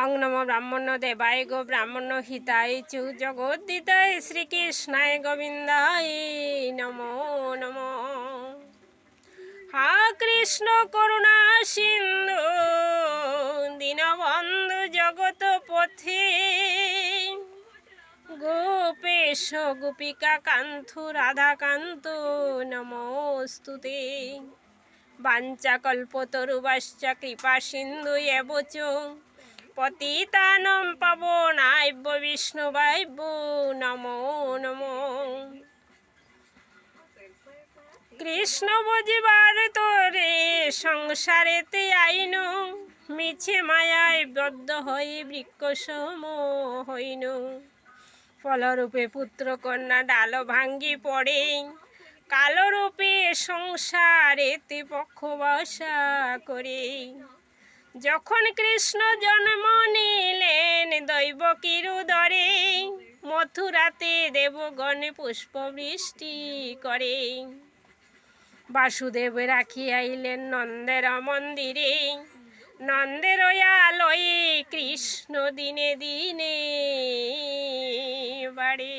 অং নমো ব্রাহ্মণ দেবায় গো ব্রাহ্মণ হিতায় চু জগদ্দিতায় শ্রীকৃষ্ণায় গোবিন্দায় নমো নমো। হা কৃষ্ণ করুণা সিন্ধু দীনবন্ধু জগৎ পথে গোপেশ গোপিকা কান্ত রাধাকান্ত নমস্তুতে। বাঞ্ছাকল্পতরুভ্যশ্চ কৃপা সিন্ধু এব চ পতিতানাং পাবনায় বিষ্ণুবায় নমো নমো। কৃষ্ণ বুঝিবার তোরে সংসারেতে আইন মিছে মায়ায় বদ্ধ হয়ে বৃক্ষ সম হইন। ফলরূপে পুত্র কন্যা ডাল ভাঙ্গি পড়ে কালরূপে সংসারেতে পক্ষবাসা করে। যখন কৃষ্ণ জন্ম নিলেন দৈবকীর উদরে মথুরাতে দেবগণ পুষ্পবৃষ্টি করে। বাসুদেব রাখিয়াইলেন নন্দের মন্দিরে নন্দের আলয়ে কৃষ্ণ দিনে দিনে বাড়ে।